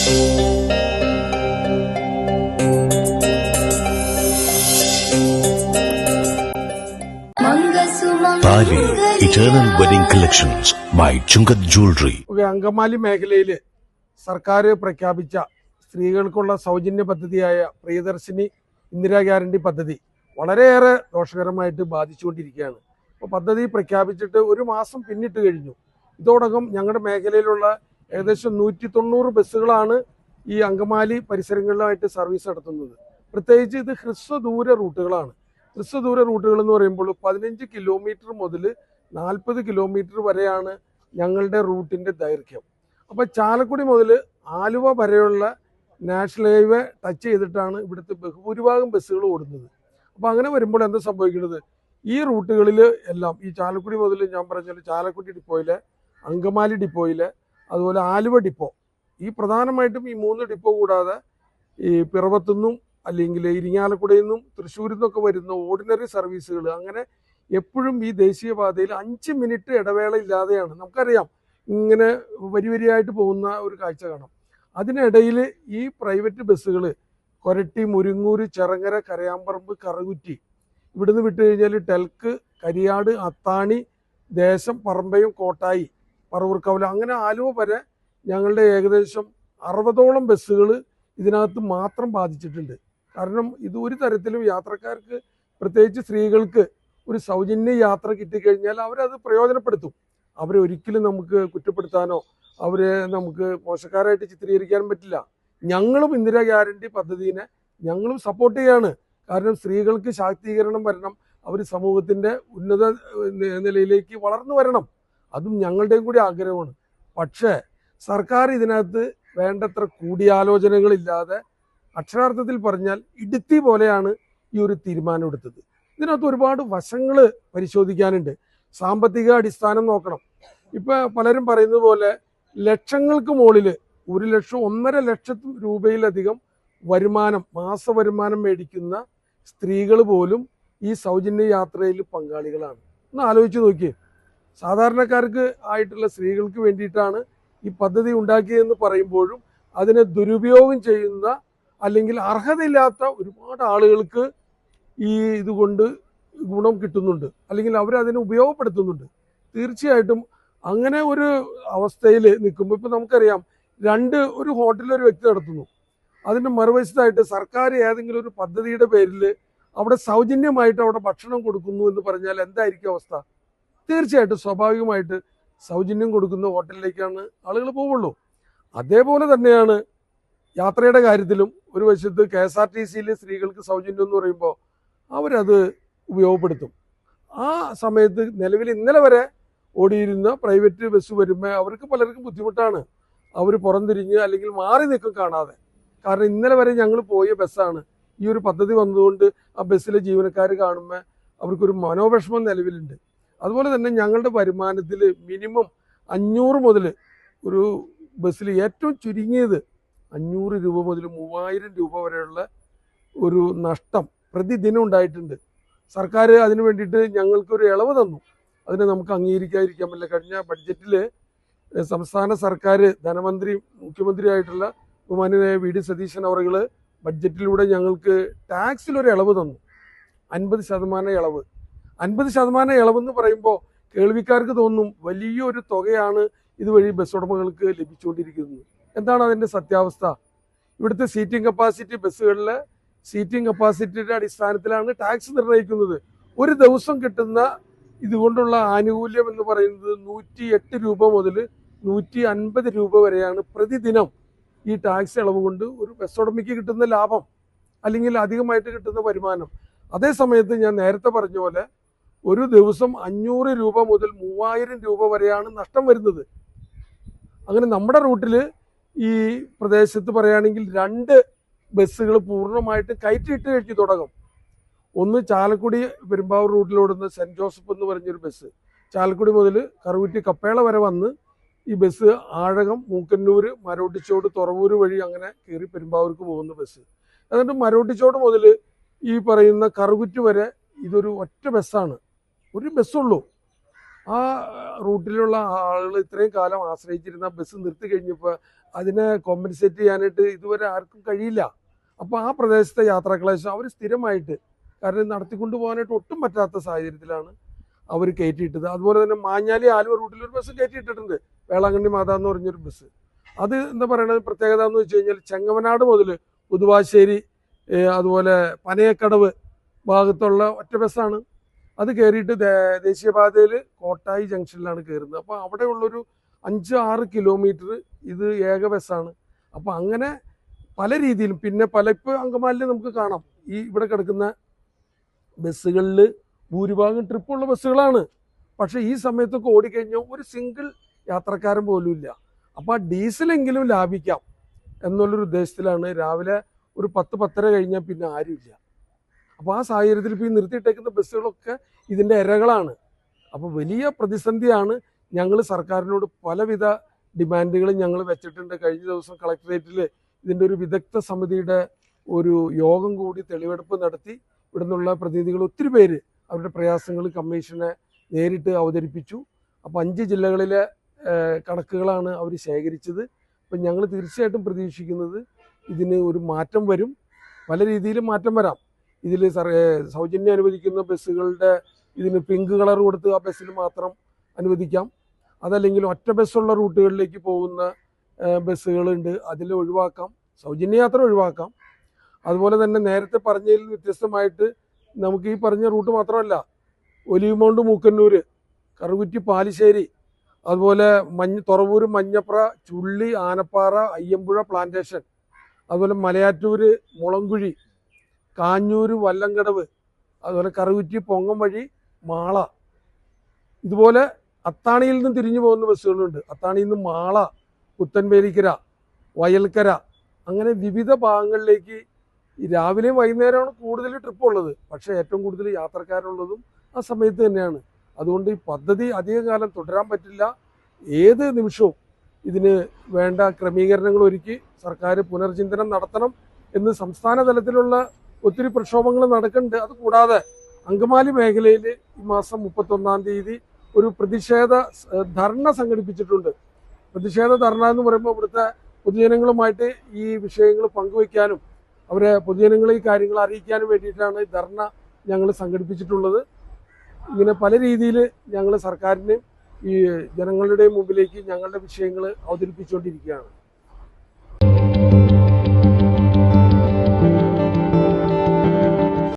താലി eternal wedding collections by Chungath jewellery. Angamaly മേഖലയിൽ സർക്കാർ പ്രഖ്യാപിച്ച സ്ത്രീകൾക്കുള്ള സൗജന്യ പദ്ധതിയായ പ്രിയദർശിനി ഇന്ദിരാ ഗ്യാരണ്ടി പദ്ധതി വളരെയേറെ ദോഷകരമായിട്ട് ബാധിച്ചുകൊണ്ടിരിക്കുകയാണ്. അപ്പോൾ പദ്ധതി പ്രഖ്യാപിച്ചിട്ട് ഒരു മാസം പിന്നിട്ട് കഴിഞ്ഞു. ഇതോടകം ഞങ്ങളുടെ മേഖലയിലുള്ള ഏകദേശം 190 ബസ്സുകളാണ് ഈ അങ്കമാലി പരിസരങ്ങളിലായിട്ട് സർവീസ് നടത്തുന്നത്. പ്രത്യേകിച്ച് ഇത് ഹ്രസ്വദൂര റൂട്ടുകളാണ്. ഹ്രസ്വദൂര റൂട്ടുകൾ എന്ന് പറയുമ്പോൾ 15 കിലോമീറ്റർ മുതൽ 40 കിലോമീറ്റർ വരെയാണ് ഞങ്ങളുടെ റൂട്ടിൻ്റെ ദൈർഘ്യം. അപ്പോൾ ചാലക്കുടി മുതൽ ആലുവ വരെയുള്ള നാഷണൽ ഹൈവേ ടച്ച് ചെയ്തിട്ടാണ് ഇവിടുത്തെ ബഹുഭൂരിഭാഗം ബസ്സുകൾ ഓടുന്നത്. അപ്പോൾ അങ്ങനെ വരുമ്പോൾ എന്താ സംഭവിക്കുന്നത്, ഈ റൂട്ടുകളിൽ എല്ലാം ഈ ചാലക്കുടി മുതൽ ഞാൻ പറഞ്ഞാൽ ചാലക്കുടി ഡിപ്പോയിലെ, അങ്കമാലി ഡിപ്പോയിലെ, അതുപോലെ ആലുവ ഡിപ്പോ, ഈ പ്രധാനമായിട്ടും ഈ 3 ഡിപ്പോ കൂടാതെ ഈ പിറവത്തുനിന്നും അല്ലെങ്കിൽ ഇരിങ്ങാലക്കുടയിൽ നിന്നും തൃശ്ശൂരിൽ നിന്നൊക്കെ വരുന്ന ഓർഡിനറി സർവീസുകൾ അങ്ങനെ എപ്പോഴും ഈ ദേശീയപാതയിൽ 5 മിനിറ്റ് ഇടവേള ഇല്ലാതെയാണ്. നമുക്കറിയാം ഇങ്ങനെ വരിയായിട്ട് പോകുന്ന ഒരു കാഴ്ച കാണാം. അതിനിടയിൽ ഈ പ്രൈവറ്റ് ബസ്സുകൾ കൊരട്ടി, മുരിങ്ങൂര്, ചെറങ്ങര, കരയാമ്പറമ്പ്, കറുകുറ്റി, ഇവിടുന്ന് വിട്ട് കഴിഞ്ഞാൽ ടെൽക്ക്, കരിയാട്, അത്താണി, ദേശം, പറമ്പയും, കോട്ടായി, പറവൂർക്കവല, അങ്ങനെ ആലുവ വരെ ഞങ്ങളുടെ ഏകദേശം 60ഓളം ബസ്സുകൾ ഇതിനകത്ത് മാത്രം ബാധിച്ചിട്ടുണ്ട്. കാരണം ഇത് ഒരു തരത്തിലും യാത്രക്കാർക്ക്, പ്രത്യേകിച്ച് സ്ത്രീകൾക്ക് ഒരു സൗജന്യ യാത്ര കിട്ടിക്കഴിഞ്ഞാൽ അവരത് പ്രയോജനപ്പെടുത്തും. അവരെ ഒരിക്കലും നമുക്ക് കുറ്റപ്പെടുത്താനോ അവരെ നമുക്ക് മോശക്കാരായിട്ട് ചിത്രീകരിക്കാനും പറ്റില്ല. ഞങ്ങളും ഇന്ദിരാ ഗ്യാരണ്ടി പദ്ധതിനെ ഞങ്ങളും സപ്പോർട്ട് ചെയ്യാണ്. കാരണം സ്ത്രീകൾക്ക് ശാക്തീകരണം വരണം, അവർ സമൂഹത്തിൻ്റെ ഉന്നത നിലയിലേക്ക് വളർന്നു വരണം. അതും ഞങ്ങളുടെയും കൂടി ആഗ്രഹമാണ്. പക്ഷേ സർക്കാർ ഇതിനകത്ത് വേണ്ടത്ര കൂടിയാലോചനകളില്ലാതെ, അക്ഷരാർത്ഥത്തിൽ പറഞ്ഞാൽ ഇടുത്തി പോലെയാണ് ഈ ഒരു തീരുമാനം എടുത്തത്. ഇതിനകത്ത് ഒരുപാട് വശങ്ങൾ പരിശോധിക്കാനുണ്ട്. സാമ്പത്തിക അടിസ്ഥാനം നോക്കണം. ഇപ്പം പലരും പറയുന്നത് പോലെ ലക്ഷങ്ങൾക്ക് മുകളിൽ 1 ലക്ഷം, 1.5 ലക്ഷം രൂപയിലധികം വരുമാനം, മാസവരുമാനം മേടിക്കുന്ന സ്ത്രീകൾ പോലും ഈ സൗജന്യ യാത്രയിൽ പങ്കാളികളാണ്. ഒന്ന് ആലോചിച്ച് നോക്കിയേ. സാധാരണക്കാർക്ക് ആയിട്ടുള്ള സ്ത്രീകൾക്ക് വേണ്ടിയിട്ടാണ് ഈ പദ്ധതി ഉണ്ടാക്കിയതെന്ന് പറയുമ്പോഴും അതിനെ ദുരുപയോഗം ചെയ്യുന്ന അല്ലെങ്കിൽ അർഹതയില്ലാത്ത ഒരുപാട് ആളുകൾക്ക് ഈ ഇതുകൊണ്ട് ഗുണം കിട്ടുന്നുണ്ട്, അല്ലെങ്കിൽ അവരതിനെ ഉപയോഗപ്പെടുത്തുന്നുണ്ട്. തീർച്ചയായിട്ടും അങ്ങനെ ഒരു അവസ്ഥയിൽ നിൽക്കുമ്പോൾ ഇപ്പം നമുക്കറിയാം, ഒരു ഹോട്ടലിൽ ഒരു വ്യക്തി നടത്തുന്നു, അതിൻ്റെ മറുവശത്തായിട്ട് സർക്കാർ ഏതെങ്കിലും ഒരു പദ്ധതിയുടെ പേരിൽ അവിടെ സൗജന്യമായിട്ട് അവിടെ ഭക്ഷണം കൊടുക്കുന്നു എന്ന് പറഞ്ഞാൽ എന്തായിരിക്കും അവസ്ഥ? തീർച്ചയായിട്ടും സ്വാഭാവികമായിട്ട് സൗജന്യം കൊടുക്കുന്ന ഹോട്ടലിലേക്കാണ് ആളുകൾ പോവുള്ളൂ. അതേപോലെ തന്നെയാണ് യാത്രയുടെ കാര്യത്തിലും. ഒരു വശത്ത് KSRTCയിൽ സ്ത്രീകൾക്ക് സൗജന്യം എന്ന് പറയുമ്പോൾ അവരത് ഉപയോഗപ്പെടുത്തും. ആ സമയത്ത് നിലവിൽ ഇന്നലെ വരെ ഓടിയിരുന്ന പ്രൈവറ്റ് ബസ് വരുമ്പോൾ അവർക്ക് പലർക്കും ബുദ്ധിമുട്ടാണ്. അവർ പുറംതിരിഞ്ഞ് അല്ലെങ്കിൽ മാറി നിൽക്കും കാണാതെ. കാരണം ഇന്നലെ വരെ ഞങ്ങൾ പോയ ബസ്സാണ്. ഈ ഒരു പദ്ധതി വന്നതുകൊണ്ട് ആ ബസ്സിലെ ജീവനക്കാർ കാണുമ്പോൾ അവർക്കൊരു മനോവിഷമം നിലവിലുണ്ട്. അതുപോലെ തന്നെ ഞങ്ങളുടെ വരുമാനത്തിൽ മിനിമം 500 മുതൽ ഒരു ബസ്സിൽ ഏറ്റവും ചുരുങ്ങിയത് 500 രൂപ മുതൽ 3000 രൂപ വരെയുള്ള ഒരു നഷ്ടം പ്രതിദിനം ഉണ്ടായിട്ടുണ്ട്. സർക്കാർ അതിന് വേണ്ടിയിട്ട് ഞങ്ങൾക്കൊരു ഇളവ് തന്നു. അതിനെ നമുക്ക് അംഗീകരിക്കാതിരിക്കാൻ പറ്റില്ല. കഴിഞ്ഞ ബഡ്ജറ്റിൽ സംസ്ഥാന സർക്കാർ ധനമന്ത്രി, മുഖ്യമന്ത്രിയായിട്ടുള്ള ബഹുമാന്യനായ VD സതീശൻ അവറുകൾ ബഡ്ജറ്റിലൂടെ ഞങ്ങൾക്ക് ടാക്സിലൊരു ഇളവ് തന്നു. 50% ഇളവ്. 50% ഇളവെന്ന് പറയുമ്പോൾ കേൾവിക്കാർക്ക് തോന്നും വലിയൊരു തുകയാണ് ഇതുവഴി ബസ് ഉടമകൾക്ക് ലഭിച്ചുകൊണ്ടിരിക്കുന്നത്. എന്താണ് അതിൻ്റെ സത്യാവസ്ഥ? ഇവിടുത്തെ സീറ്റിംഗ് കപ്പാസിറ്റി, ബസ്സുകളിലെ സീറ്റിംഗ് കപ്പാസിറ്റിയുടെ അടിസ്ഥാനത്തിലാണ് ടാക്സ് നിർണ്ണയിക്കുന്നത്. ഒരു ദിവസം കിട്ടുന്ന ഇതുകൊണ്ടുള്ള ആനുകൂല്യം എന്ന് പറയുന്നത് 108 രൂപ മുതൽ 150 രൂപ വരെയാണ് പ്രതിദിനം ഈ ടാക്സ് ഇളവ് കൊണ്ട് ഒരു ബസ് ഉടമയ്ക്ക് കിട്ടുന്ന ലാഭം, അല്ലെങ്കിൽ അധികമായിട്ട് കിട്ടുന്ന വരുമാനം. അതേ സമയത്ത് ഞാൻ നേരത്തെ പറഞ്ഞ പോലെ ഒരു ദിവസം 500 രൂപ മുതൽ 3000 രൂപ വരെയാണ് നഷ്ടം വരുന്നത്. അങ്ങനെ നമ്മുടെ റൂട്ടിൽ ഈ പ്രദേശത്ത് പറയുകയാണെങ്കിൽ 2 ബസ്സുകൾ പൂർണ്ണമായിട്ട് കയറ്റിയിട്ട് കഴിഞ്ഞ് തുടങ്ങും. ഒന്ന് ചാലക്കുടി പെരുമ്പാവൂർ റൂട്ടിലോടുന്ന സെൻറ്റ് ജോസഫ് എന്ന് പറഞ്ഞൊരു ബസ്, ചാലക്കുടി മുതൽ കറുകുറ്റി കപ്പേള വരെ വന്ന് ഈ ബസ് ആഴകം, മൂക്കന്നൂർ, മരോട്ടിച്ചോട്, തുറവൂർ വഴി അങ്ങനെ കയറി പെരുമ്പാവൂർക്ക് പോകുന്ന ബസ്. എന്നിട്ട് മരോട്ടിച്ചോട് മുതൽ ഈ പറയുന്ന കറുകുറ്റി വരെ ഇതൊരു ഒറ്റ ബസ്സാണ്, ഒരു ബസ്സുള്ളൂ. ആ റൂട്ടിലുള്ള ആളുകൾ ഇത്രയും കാലം ആശ്രയിച്ചിരുന്ന ബസ് നിർത്തി കഴിഞ്ഞപ്പോൾ അതിനെ കോമ്പൻസേറ്റ് ചെയ്യാനായിട്ട് ഇതുവരെ ആർക്കും കഴിയില്ല. അപ്പോൾ ആ പ്രദേശത്തെ യാത്രാക്ലേശം അവർ സ്ഥിരമായിട്ട്, കാരണം നടത്തിക്കൊണ്ടു പോകാനായിട്ട് ഒട്ടും പറ്റാത്ത സാഹചര്യത്തിലാണ് അവർ കയറ്റിയിട്ടത്. അതുപോലെ തന്നെ മാഞ്ഞാലി ആലുവ റൂട്ടിലൊരു ബസ് കയറ്റിയിട്ടിട്ടുണ്ട്, വേളാങ്കണ്ണി മാത എന്ന് പറഞ്ഞൊരു ബസ്. അത് എന്താ പറയുന്നത് പ്രത്യേകത എന്ന് വെച്ച് കഴിഞ്ഞാൽ ചെങ്ങമനാട് മുതൽ പുതുവാശ്ശേരി, അതുപോലെ പനയക്കടവ് ഭാഗത്തുള്ള ഒറ്റ ബസ്സാണ്. അത് കയറിയിട്ട് ദേശീയപാതയിൽ കോട്ടായി ജംഗ്ഷനിലാണ് കയറുന്നത്. അപ്പോൾ അവിടെയുള്ളൊരു 5-6 കിലോമീറ്റർ ഇത് ഏക ബസ്സാണ്. അപ്പോൾ അങ്ങനെ പല രീതിയിലും, പിന്നെ ഇപ്പോൾ അങ്കമാലിയിൽ നമുക്ക് കാണാം ഈ ഇവിടെ കിടക്കുന്ന ബസ്സുകളിൽ ഭൂരിഭാഗം ട്രിപ്പുള്ള ബസ്സുകളാണ്. പക്ഷേ ഈ സമയത്തൊക്കെ ഓടിക്കഴിഞ്ഞാൽ ഒരു സിംഗിൾ യാത്രക്കാരൻ പോലും ഇല്ല. അപ്പോൾ ആ ഡീസലെങ്കിലും ലാഭിക്കാം എന്നുള്ളൊരു ഉദ്ദേശത്തിലാണ് രാവിലെ ഒരു 10-10:30 കഴിഞ്ഞാൽ പിന്നെ ആരുമില്ല. അപ്പോൾ ആ സാഹചര്യത്തിൽ ഇപ്പോൾ ഈ നിർത്തിയിട്ടേക്കുന്ന ബസ്സുകളൊക്കെ ഇതിൻ്റെ ഇരകളാണ്. അപ്പോൾ വലിയ പ്രതിസന്ധിയാണ്. ഞങ്ങൾ സർക്കാരിനോട് പലവിധ ഡിമാൻഡുകളും ഞങ്ങൾ വെച്ചിട്ടുണ്ട്. കഴിഞ്ഞ ദിവസം കളക്ടറേറ്റിൽ ഇതിൻ്റെ ഒരു വിദഗ്ധ സമിതിയുടെ ഒരു യോഗം കൂടി തെളിവെടുപ്പ് നടത്തി. ഇവിടെ നിന്നുള്ള പ്രതിനിധികൾ ഒത്തിരി പേര് അവരുടെ പ്രയാസങ്ങൾ കമ്മീഷനെ നേരിട്ട് അവതരിപ്പിച്ചു. അപ്പോൾ 5 ജില്ലകളിലെ കണക്കുകളാണ് അവർ ശേഖരിച്ചത്. അപ്പം ഞങ്ങൾ തീർച്ചയായിട്ടും പ്രതീക്ഷിക്കുന്നത് ഇതിന് ഒരു മാറ്റം വരും. പല രീതിയിലും മാറ്റം വരാം. ഇതിൽ സൗജന്യം അനുവദിക്കുന്ന ബസ്സുകളുടെ ഇതിന് പിങ്ക് കളർ കൊടുത്ത് ആ ബസ്സിൽ മാത്രം അനുവദിക്കാം. അതല്ലെങ്കിൽ ഒറ്റ ബസ്സുള്ള റൂട്ടുകളിലേക്ക് പോകുന്ന ബസ്സുകളുണ്ട്, അതിൽ ഒഴിവാക്കാം. സൗജന്യ യാത്ര ഒഴിവാക്കാം. അതുപോലെ തന്നെ നേരത്തെ പറഞ്ഞതിൽ വ്യത്യസ്തമായിട്ട് നമുക്ക് ഈ പറഞ്ഞ റൂട്ട് മാത്രമല്ല, ഒലിവ് മൗണ്ട് മൂക്കന്നൂർ, കറുകുറ്റി പാലിശ്ശേരി, അതുപോലെ തുറവൂർ മഞ്ഞപ്ര, ചുള്ളി, ആനപ്പാറ, അയ്യമ്പുഴ പ്ലാന്റേഷൻ, അതുപോലെ മലയാറ്റൂർ, മുളങ്കുഴി, കാഞ്ഞൂർ, വല്ലങ്കടവ്, അതുപോലെ കറുകുറ്റി പൊങ്ങം വഴി മാള, ഇതുപോലെ അത്താണിയിൽ നിന്ന് തിരിഞ്ഞു പോകുന്ന ബസ്സുകളുണ്ട്. അത്താണിയിൽ നിന്ന് മാള, പുത്തൻപേരിക്കര, വയൽക്കര, അങ്ങനെ വിവിധ ഭാഗങ്ങളിലേക്ക് രാവിലെയും വൈകുന്നേരമാണ് കൂടുതൽ ട്രിപ്പ് ഉള്ളത്. പക്ഷേ ഏറ്റവും കൂടുതൽ യാത്രക്കാരുള്ളതും ആ സമയത്ത് തന്നെയാണ്. അതുകൊണ്ട് ഈ പദ്ധതി അധികകാലം തുടരാൻ പറ്റില്ല. ഏത് നിമിഷവും ഇതിന് വേണ്ട ക്രമീകരണങ്ങൾ ഒരുക്കി സർക്കാർ പുനർചിന്തനം നടത്തണം എന്ന് സംസ്ഥാന തലത്തിലുള്ള ഒത്തിരി പ്രക്ഷോഭങ്ങൾ നടക്കുന്നുണ്ട്. അതുകൂടാതെ അങ്കമാലി മേഖലയിൽ ഈ മാസം 31-ാം തീയതി ഒരു പ്രതിഷേധ ധർണ സംഘടിപ്പിച്ചിട്ടുണ്ട്. പ്രതിഷേധ ധർണ എന്ന് പറയുമ്പോൾ ഇവിടുത്തെ പൊതുജനങ്ങളുമായിട്ട് ഈ വിഷയങ്ങൾ പങ്കുവയ്ക്കാനും അവരെ പൊതുജനങ്ങളെ ഈ കാര്യങ്ങൾ അറിയിക്കാനും വേണ്ടിയിട്ടാണ് ഈ ധർണ ഞങ്ങൾ സംഘടിപ്പിച്ചിട്ടുള്ളത്. ഇങ്ങനെ പല രീതിയിൽ ഞങ്ങൾ സർക്കാരിനെയും ഈ ജനങ്ങളുടെയും മുമ്പിലേക്ക് ഞങ്ങളുടെ വിഷയങ്ങൾ അവതരിപ്പിച്ചുകൊണ്ടിരിക്കുകയാണ്.